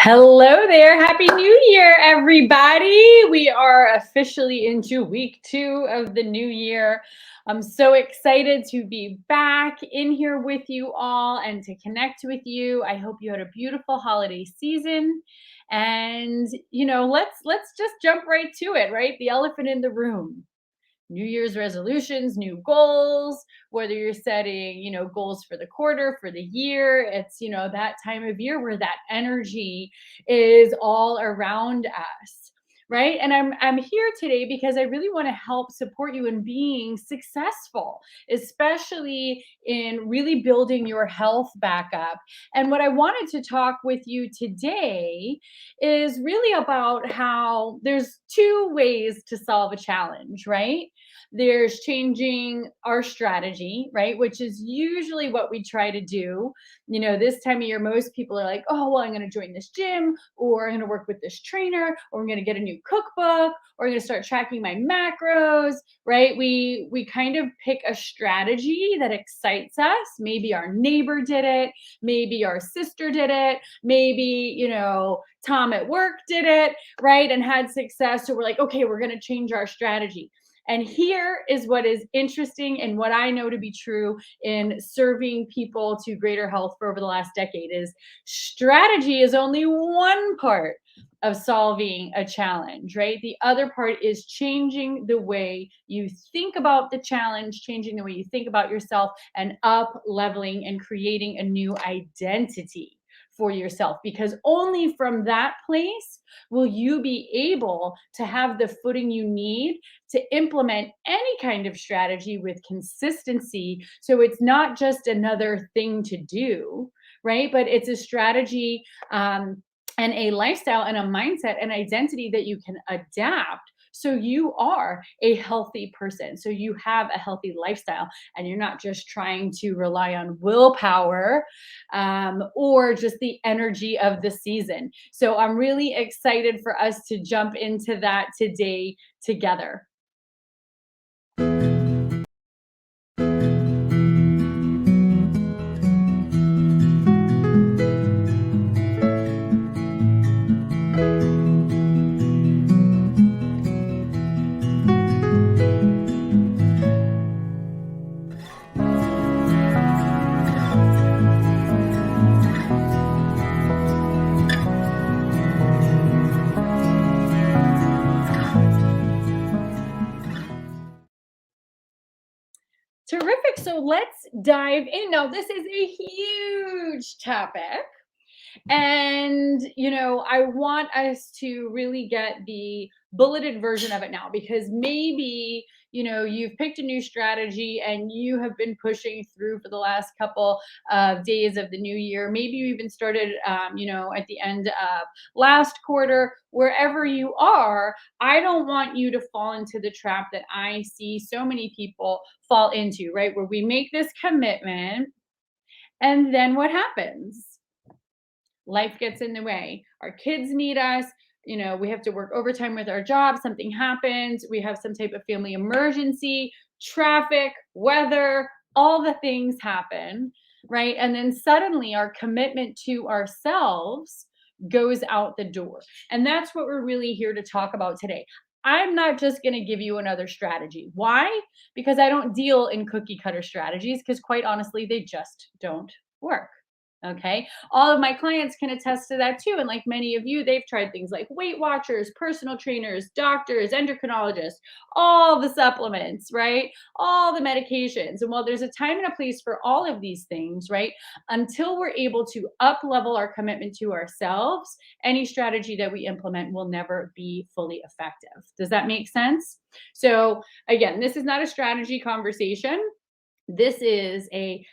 Hello there. Happy New Year, everybody. We are officially into week 2 of the new year. I'm so excited to be back in here with you all and to connect with you. I hope you had a beautiful holiday season. And let's just jump right to it, right? The elephant in the room. New Year's resolutions, new goals, whether you're setting, goals for the quarter, for the year. It's, that time of year where that energy is all around us. Right. And I'm here today because I really want to help support you in being successful, especially in really building your health back up. And what I wanted to talk with you today is really about how there's two ways to solve a challenge, right? There's changing our strategy, right? Which is usually what we try to do. This time of year, most people are like, oh, well, I'm going to join this gym, or I'm going to work with this trainer, or I'm going to get a new cookbook, or I'm going to start tracking my macros, right? We kind of pick a strategy that excites us. Maybe our neighbor did it. Maybe our sister did it. Maybe, Tom at work did it, right? And had success. So we're like, okay, we're going to change our strategy. And here is what is interesting and what I know to be true in serving people to greater health for over the last decade is strategy is only one part of solving a challenge, right? The other part is changing the way you think about the challenge, changing the way you think about yourself, and up leveling and creating a new identity for yourself, because only from that place will you be able to have the footing you need to implement any kind of strategy with consistency. So it's not just another thing to do, right? But it's a strategy and a lifestyle and a mindset and identity that you can adapt. So you are a healthy person. So you have a healthy lifestyle and you're not just trying to rely on willpower or just the energy of the season. So I'm really excited for us to jump into that today together. Terrific. So let's dive in. Now, this is a huge topic. And, I want us to really get the bulleted version of it now, because maybe, you've picked a new strategy and you have been pushing through for the last couple of days of the new year. Maybe you even started, at the end of last quarter, wherever you are. I don't want you to fall into the trap that I see so many people fall into, right? Where we make this commitment and then what happens? Life gets in the way. Our kids need us. We have to work overtime with our job. Something happens. We have some type of family emergency, traffic, weather, all the things happen, right? And then suddenly our commitment to ourselves goes out the door. And that's what we're really here to talk about today. I'm not just going to give you another strategy. Why? Because I don't deal in cookie cutter strategies, because quite honestly, they just don't work. Okay. All of my clients can attest to that too. And like many of you, they've tried things like Weight Watchers, personal trainers, doctors, endocrinologists, all the supplements, right? All the medications. And while there's a time and a place for all of these things, right? Until we're able to up level our commitment to ourselves, any strategy that we implement will never be fully effective. Does that make sense? So again, this is not a strategy conversation. This is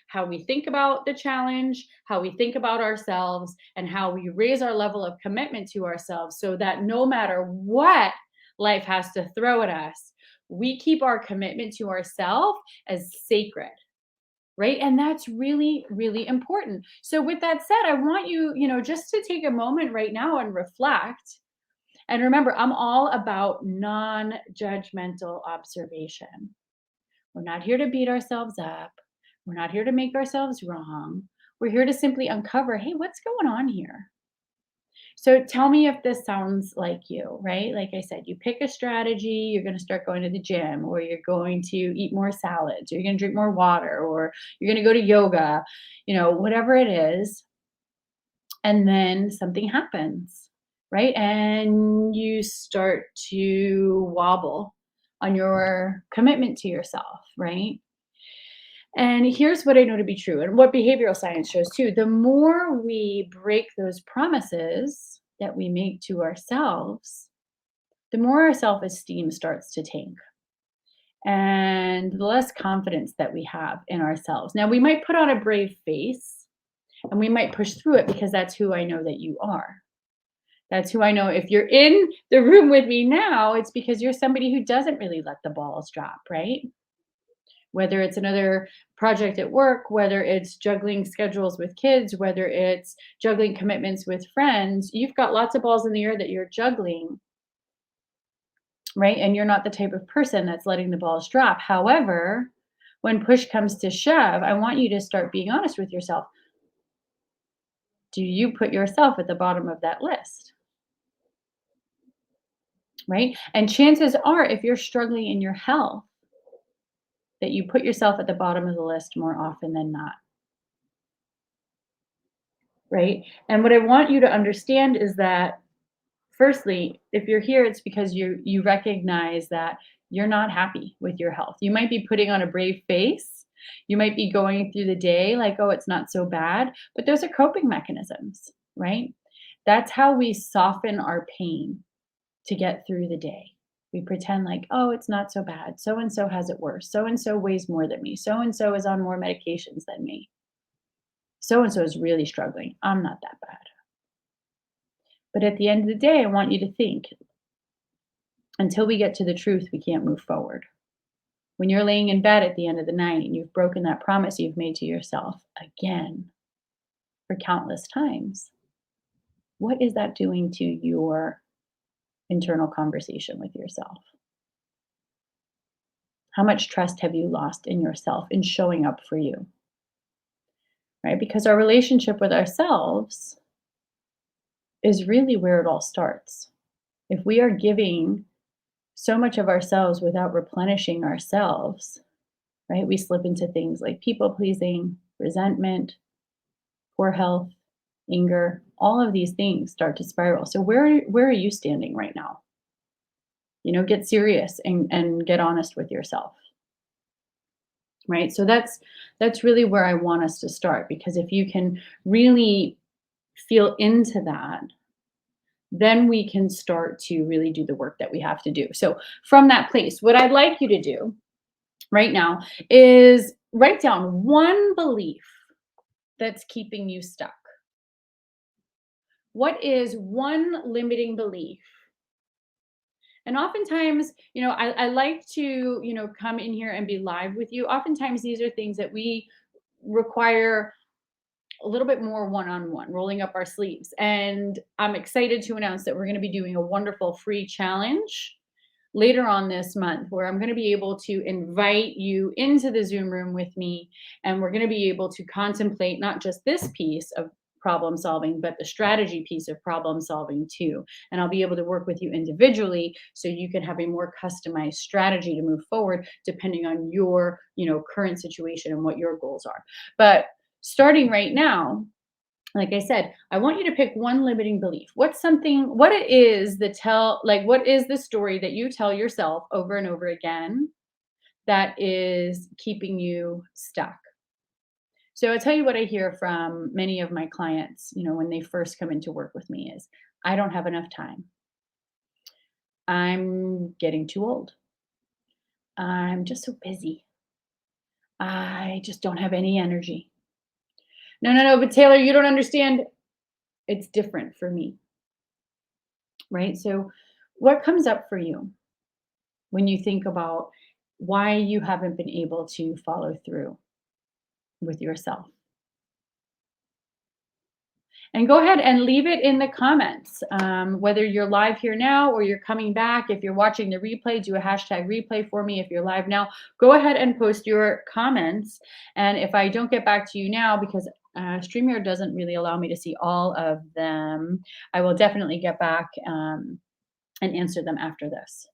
how we think about the challenge, how we think about ourselves, and how we raise our level of commitment to ourselves so that no matter what life has to throw at us, we keep our commitment to ourselves as sacred. Right. And that's really, really important. So, with that said, I want you, just to take a moment right now and reflect. And remember, I'm all about non judgmental observation. We're not here to beat ourselves up. We're not here to make ourselves wrong. We're here to simply uncover, hey, what's going on here? So tell me if this sounds like you, right? Like I said, you pick a strategy, you're going to start going to the gym, or you're going to eat more salads, or you're going to drink more water, or you're going to go to yoga, whatever it is. And then something happens, right? And you start to wobble on your commitment to yourself, right? And here's what I know to be true, and what behavioral science shows too. The more we break those promises that we make to ourselves, the more our self esteem starts to tank and the less confidence that we have in ourselves. Now, we might put on a brave face and we might push through it because that's who I know that you are. That's who I know. If you're in the room with me now, it's because you're somebody who doesn't really let the balls drop, right? Whether it's another project at work, whether it's juggling schedules with kids, whether it's juggling commitments with friends, you've got lots of balls in the air that you're juggling, right? And you're not the type of person that's letting the balls drop. However, when push comes to shove, I want you to start being honest with yourself. Do you put yourself at the bottom of that list? Right? And chances are, if you're struggling in your health, that you put yourself at the bottom of the list more often than not. Right? And what I want you to understand is that, firstly, if you're here, it's because you recognize that you're not happy with your health. You might be putting on a brave face. You might be going through the day like, oh, it's not so bad. But those are coping mechanisms, right? That's how we soften our pain to get through the day. We pretend like, oh, it's not so bad. So and so has it worse. So and so weighs more than me. So and so is on more medications than me. So and so is really struggling. I'm not that bad. But at the end of the day, I want you to think, until we get to the truth, we can't move forward. When you're laying in bed at the end of the night and you've broken that promise you've made to yourself again for countless times, what is that doing to your internal conversation with yourself? How much trust have you lost in yourself in showing up for you? Right? Because our relationship with ourselves is really where it all starts. If we are giving so much of ourselves without replenishing ourselves, right? We slip into things like people pleasing, resentment, poor health, anger. All of these things start to spiral. So where are you standing right now? Get serious and get honest with yourself. Right? So that's really where I want us to start, because if you can really feel into that, then we can start to really do the work that we have to do. So from that place, what I'd like you to do right now is write down one belief that's keeping you stuck. What is one limiting belief? And oftentimes, I like to, come in here and be live with you. Oftentimes, these are things that we require a little bit more one-on-one, rolling up our sleeves. And I'm excited to announce that we're going to be doing a wonderful free challenge later on this month, where I'm going to be able to invite you into the Zoom room with me. And we're going to be able to contemplate not just this piece of problem solving, but the strategy piece of problem solving too. And I'll be able to work with you individually so you can have a more customized strategy to move forward depending on your, current situation and what your goals are. But starting right now, like I said, I want you to pick one limiting belief. What it is what is the story that you tell yourself over and over again that is keeping you stuck? So I'll tell you what I hear from many of my clients, when they first come into work with me is, I don't have enough time. I'm getting too old. I'm just so busy. I just don't have any energy. No, no, no, but Taylor, you don't understand. It's different for me. Right? So, what comes up for you when you think about why you haven't been able to follow through with yourself? And go ahead and leave it in the comments. Whether you're live here now or you're coming back, if you're watching the replay, do a hashtag replay for me. If you're live now, go ahead and post your comments. And if I don't get back to you now, because StreamYard doesn't really allow me to see all of them, I will definitely get back and answer them after this.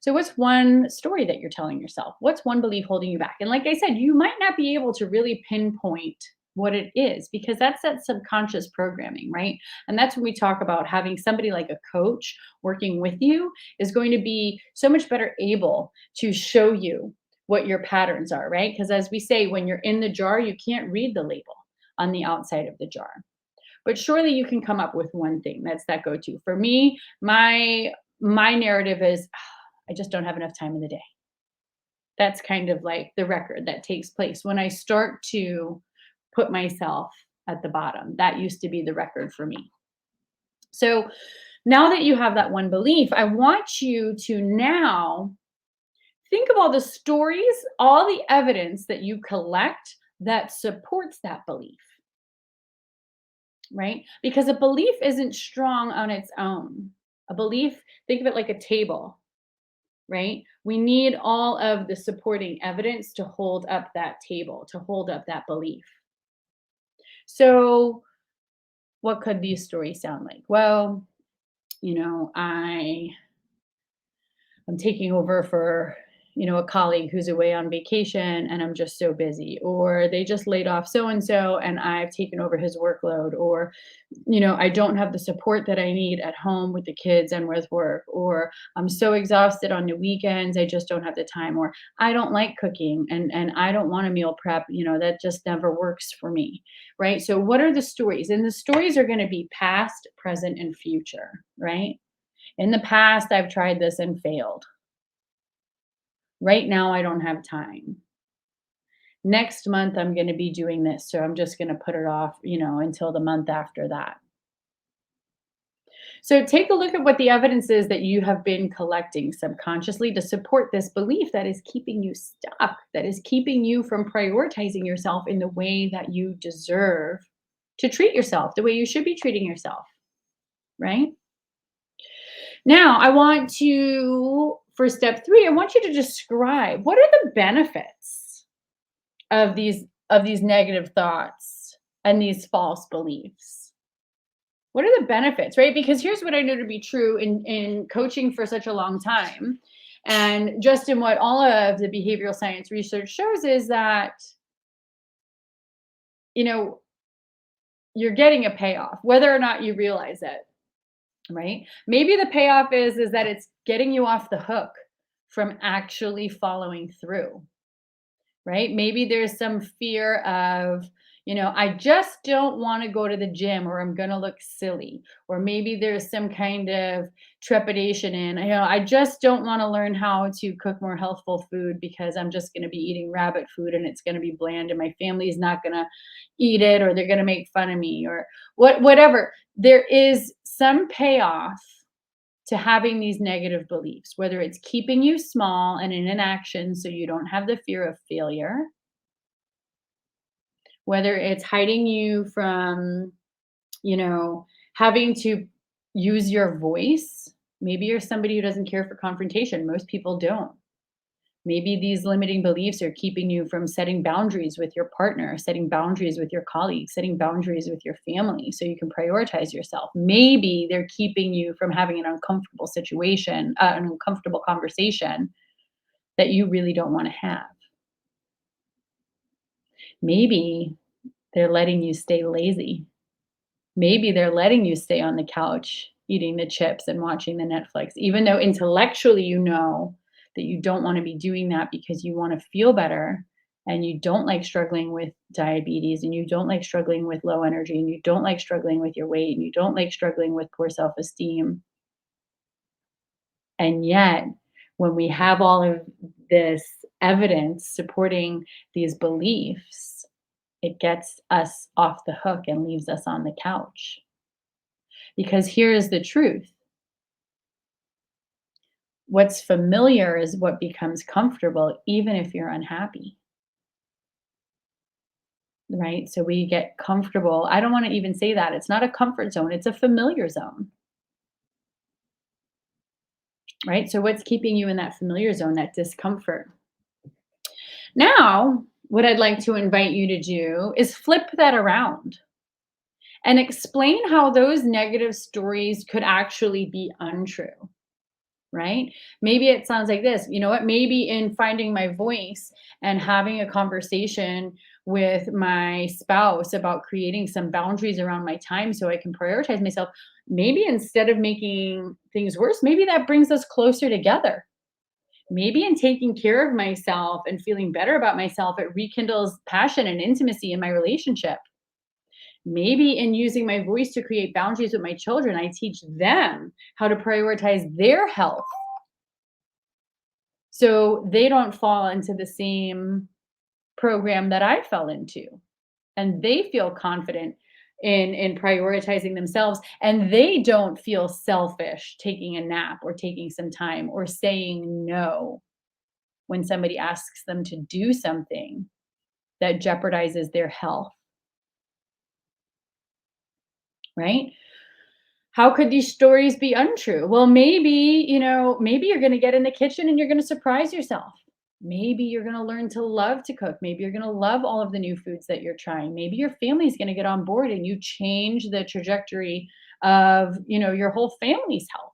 So, what's one story that you're telling yourself? What's one belief holding you back? And like I said, you might not be able to really pinpoint what it is because that's that subconscious programming, right? And that's when we talk about having somebody like a coach working with you is going to be so much better able to show you what your patterns are, right? Because as we say, when you're in the jar, you can't read the label on the outside of the jar. But surely you can come up with one thing that's that go-to. For me, my narrative is I just don't have enough time in the day. That's kind of like the record that takes place when I start to put myself at the bottom. That used to be the record for me. So now that you have that one belief, I want you to now think of all the stories, all the evidence that you collect that supports that belief, right? Because a belief isn't strong on its own. A belief, think of it like a table, right? We need all of the supporting evidence to hold up that table, to hold up that belief. So, what could these stories sound like? Well, I'm taking over for, a colleague who's away on vacation and I'm just so busy. Or they just laid off so and so and I've taken over his workload. Or, I don't have the support that I need at home with the kids and with work. Or I'm so exhausted on the weekends, I just don't have the time. Or I don't like cooking and I don't want to meal prep. That just never works for me. Right. So, what are the stories? And the stories are going to be past, present, and future. Right. In the past, I've tried this and failed. Right now, I don't have time. Next month, I'm going to be doing this. So I'm just going to put it off, until the month after that. So take a look at what the evidence is that you have been collecting subconsciously to support this belief that is keeping you stuck, that is keeping you from prioritizing yourself in the way that you deserve to treat yourself, the way you should be treating yourself, right? Now, for step 3, I want you to describe what are the benefits of these negative thoughts and these false beliefs. What are the benefits, right? Because here's what I know to be true in coaching for such a long time, and just in what all of the behavioral science research shows is that, you're getting a payoff, whether or not you realize it. Right? Maybe the payoff is that it's getting you off the hook from actually following through, right? Maybe there's some fear of, I just don't want to go to the gym or I'm going to look silly. Or maybe there's some kind of trepidation in, I just don't want to learn how to cook more healthful food because I'm just going to be eating rabbit food and it's going to be bland and my family's not going to eat it or they're going to make fun of me or whatever. There is some payoff to having these negative beliefs, whether it's keeping you small and in inaction so you don't have the fear of failure, whether it's hiding you from, having to use your voice. Maybe you're somebody who doesn't care for confrontation. Most people don't. Maybe these limiting beliefs are keeping you from setting boundaries with your partner, setting boundaries with your colleagues, setting boundaries with your family so you can prioritize yourself. Maybe they're keeping you from having an uncomfortable situation, an uncomfortable conversation that you really don't want to have. Maybe they're letting you stay lazy. Maybe they're letting you stay on the couch eating the chips and watching the Netflix, even though intellectually you know that you don't want to be doing that because you want to feel better and you don't like struggling with diabetes and you don't like struggling with low energy and you don't like struggling with your weight and you don't like struggling with poor self-esteem. And yet, when we have all of this evidence supporting these beliefs, it gets us off the hook and leaves us on the couch. Because here is the truth. What's familiar is what becomes comfortable, even if you're unhappy. right? So we get comfortable. I don't want to even say that. It's not a comfort zone, it's a familiar zone, right? So what's keeping you in that familiar zone, that discomfort? Now, what I'd like to invite you to do is flip that around and explain how those negative stories could actually be untrue, right? Maybe it sounds like this. You know what? Maybe in finding my voice and having a conversation with my spouse about creating some boundaries around my time so I can prioritize myself, maybe instead of making things worse, maybe that brings us closer together. Maybe in taking care of myself and feeling better about myself, it rekindles passion and intimacy in my relationship. Maybe in using my voice to create boundaries with my children, I teach them how to prioritize their health so they don't fall into the same program that I fell into. And they feel confident in prioritizing themselves, and they don't feel selfish taking a nap or taking some time or saying no when somebody asks them to do something that jeopardizes their health, right? How could these stories be untrue? Well, maybe, maybe you're going to get in the kitchen and you're going to surprise yourself. Maybe you're going to learn to love to cook. Maybe you're going to love all of the new foods that you're trying. Maybe your family's going to get on board and you change the trajectory of, your whole family's health.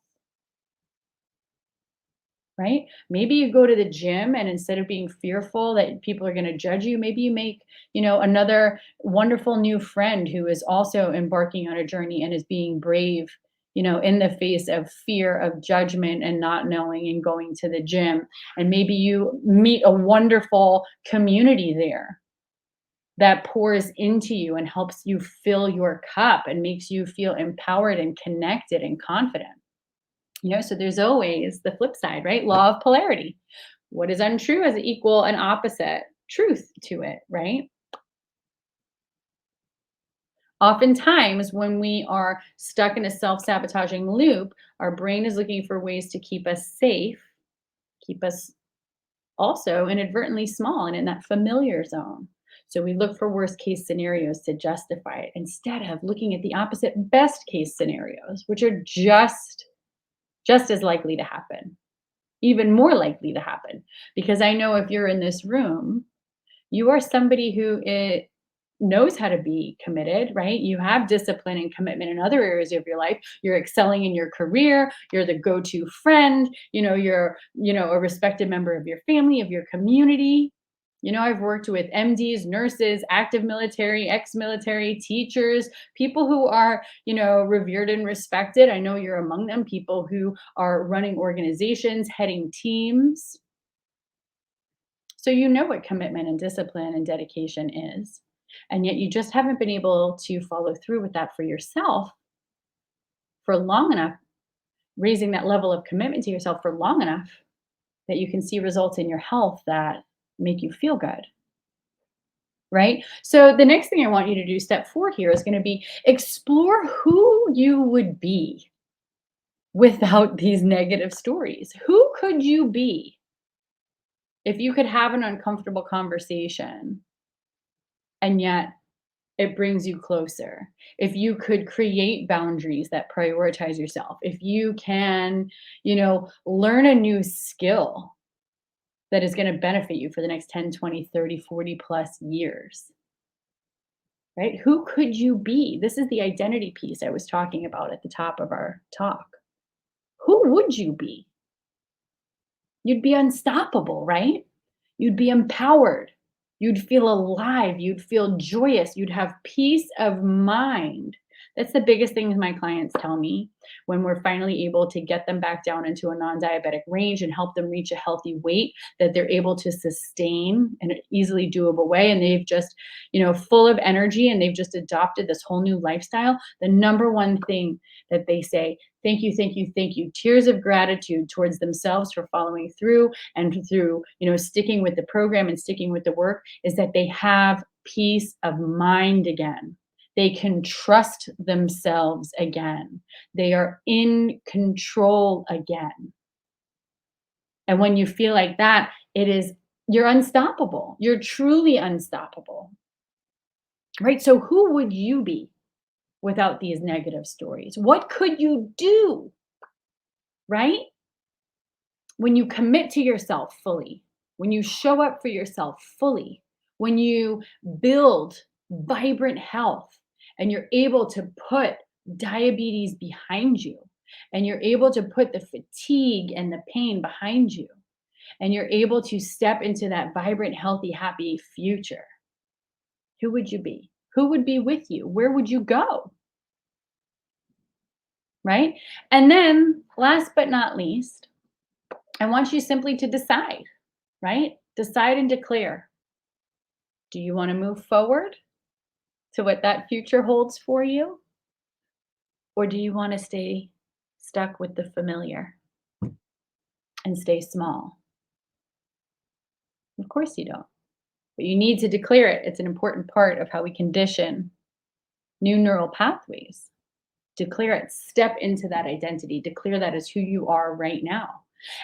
Right? Maybe you go to the gym and instead of being fearful that people are going to judge you, maybe you make, another wonderful new friend who is also embarking on a journey and is being brave, in the face of fear of judgment and not knowing and going to the gym. And maybe you meet a wonderful community there that pours into you and helps you fill your cup and makes you feel empowered and connected and confident. So there's always the flip side, right? Law of polarity. What is untrue has equal and opposite truth to it, right? Oftentimes, when we are stuck in a self sabotaging loop, our brain is looking for ways to keep us safe, keep us also inadvertently small and in that familiar zone. So we look for worst case scenarios to justify it instead of looking at the opposite best case scenarios, which are just as likely to happen, even more likely to happen. Because I know if you're in this room, you are somebody who knows how to be committed, right? You have discipline and commitment in other areas of your life. You're excelling in your career. You're the go-to friend. You're, a respected member of your family, of your community. I've worked with MDs, nurses, active military, ex-military, teachers, people who are, revered and respected. I know you're among them, people who are running organizations, heading teams. So you know what commitment and discipline and dedication is. And yet you just haven't been able to follow through with that for yourself for long enough, raising that level of commitment to yourself for long enough that you can see results in your health that make you feel good. Right? So the next thing I want you to do, step 4 here, is going to be explore who you would be without these negative stories. Who could you be if you could have an uncomfortable conversation and yet it brings you closer? If you could create boundaries that prioritize yourself, if you can, learn a new skill that is going to benefit you for the next 10, 20, 30, 40 plus years, right? Who could you be? This is the identity piece I was talking about at the top of our talk. Who would you be? You'd be unstoppable, right? You'd be empowered. You'd feel alive. You'd feel joyous. You'd have peace of mind. That's the biggest thing my clients tell me when we're finally able to get them back down into a non diabetic range and help them reach a healthy weight that they're able to sustain in an easily doable way. And they've just, full of energy and they've just adopted this whole new lifestyle. The number one thing that they say, thank you, thank you, thank you. Tears of gratitude towards themselves for following through and through, sticking with the program and sticking with the work, is that they have peace of mind again. They can trust themselves again. They are in control again. And when you feel like that, you're unstoppable. You're truly unstoppable. right? So who would you be without these negative stories? What could you do, right? When you commit to yourself fully, when you show up for yourself fully, when you build vibrant health and you're able to put diabetes behind you, and you're able to put the fatigue and the pain behind you, and you're able to step into that vibrant, healthy, happy future, who would you be? Who would be with you? Where would you go? Right? And then, last but not least, I want you simply to decide, right? Decide and declare. Do you want to move forward to what that future holds for you? Or do you want to stay stuck with the familiar and stay small? Of course you don't. But you need to declare it. It's an important part of how we condition new neural pathways. Declare it. Step into that identity. Declare that as who you are right now.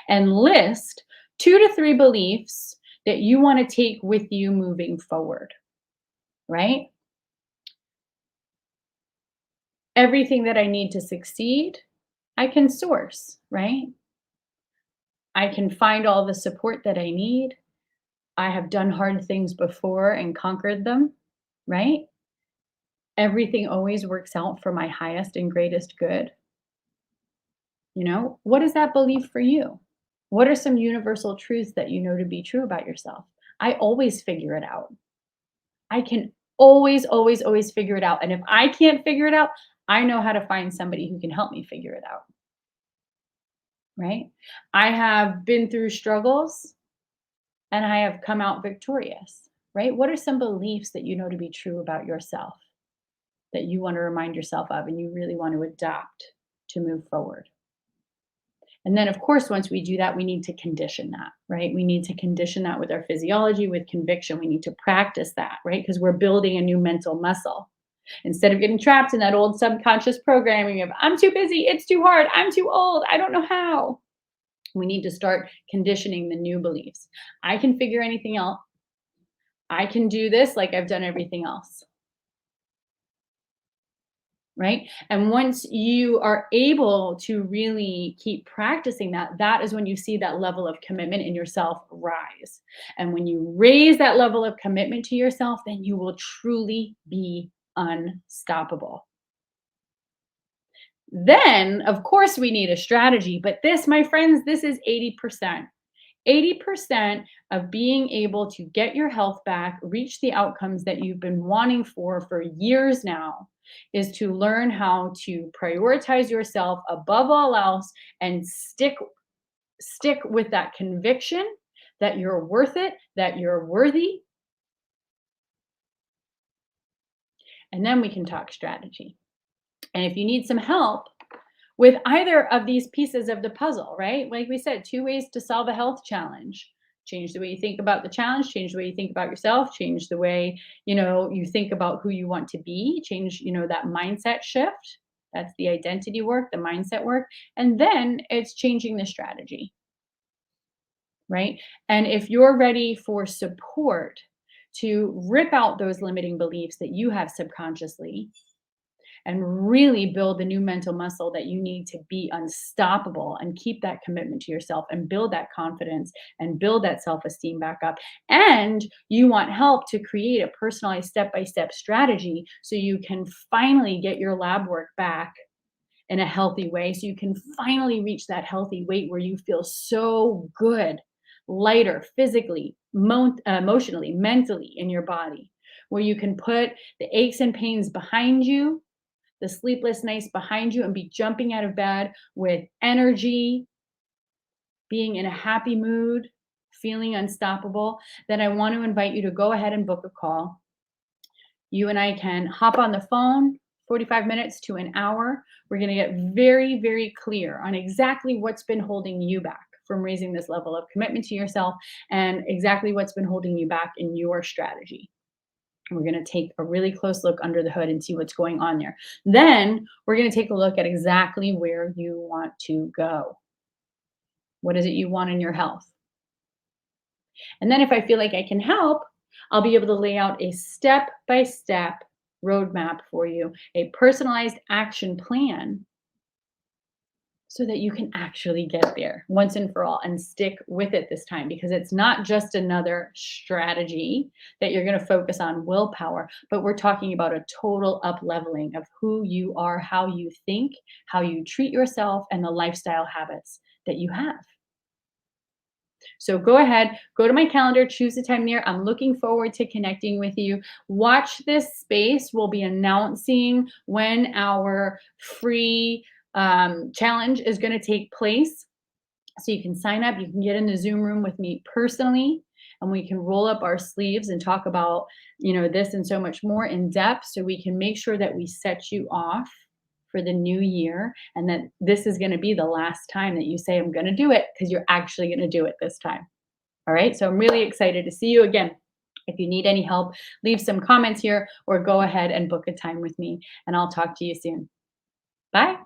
And list 2 to 3 beliefs that you want to take with you moving forward, right? Everything that I need to succeed, I can source, right? I can find all the support that I need. I have done hard things before and conquered them, right? Everything always works out for my highest and greatest good. What is that belief for you? What are some universal truths that you know to be true about yourself? I always figure it out. I can always, always, always figure it out. And if I can't figure it out, I know how to find somebody who can help me figure it out, right? I have been through struggles and I have come out victorious, right? What are some beliefs that you know to be true about yourself that you want to remind yourself of and you really want to adopt to move forward? And then, of course, once we do that, we need to condition that, right? We need to condition that with our physiology, with conviction. We need to practice that, right? Because we're building a new mental muscle. Instead of getting trapped in that old subconscious programming of, I'm too busy, it's too hard, I'm too old, I don't know how. We need to start conditioning the new beliefs. I can figure anything out. I can do this like I've done everything else. Right? And once you are able to really keep practicing that, that is when you see that level of commitment in yourself rise. And when you raise that level of commitment to yourself, then you will truly be unstoppable. Then, of course, we need a strategy, but this, my friends, this is 80%. 80% of being able to get your health back, reach the outcomes that you've been wanting for years now, is to learn how to prioritize yourself above all else and stick with that conviction that you're worth it, that you're worthy, and then we can talk strategy. And if you need some help with either of these pieces of the puzzle, right? Like we said, 2 ways to solve a health challenge. Change the way you think about the challenge, change the way you think about yourself, change the way, you think about who you want to be, change, that mindset shift. That's the identity work, the mindset work. And then it's changing the strategy, right? And if you're ready for support to rip out those limiting beliefs that you have subconsciously, and really build the new mental muscle that you need to be unstoppable and keep that commitment to yourself and build that confidence and build that self-esteem back up. And you want help to create a personalized step-by-step strategy so you can finally get your lab work back in a healthy way, so you can finally reach that healthy weight where you feel so good, lighter physically, emotionally, mentally in your body, where you can put the aches and pains behind you, the sleepless nights behind you, and be jumping out of bed with energy, being in a happy mood, feeling unstoppable, then I want to invite you to go ahead and book a call. You and I can hop on the phone, 45 minutes to an hour. We're going to get very, very clear on exactly what's been holding you back from raising this level of commitment to yourself and exactly what's been holding you back in your strategy. We're going to take a really close look under the hood and see what's going on there. Then we're going to take a look at exactly where you want to go. What is it you want in your health? And then if I feel like I can help, I'll be able to lay out a step-by-step roadmap for you, a personalized action plan so that you can actually get there once and for all and stick with it this time, because it's not just another strategy that you're going to focus on willpower, but we're talking about a total up leveling of who you are, how you think, how you treat yourself, and the lifestyle habits that you have. So go ahead, go to my calendar, choose the time near. I'm looking forward to connecting with you. Watch this space. We'll be announcing when our free challenge is going to take place. So you can sign up, you can get in the Zoom room with me personally, and we can roll up our sleeves and talk about, this and so much more in depth, so we can make sure that we set you off for the new year, and that this is going to be the last time that you say, I'm going to do it, because you're actually going to do it this time. All right. So I'm really excited to see you again. If you need any help, leave some comments here or go ahead and book a time with me, and I'll talk to you soon. Bye.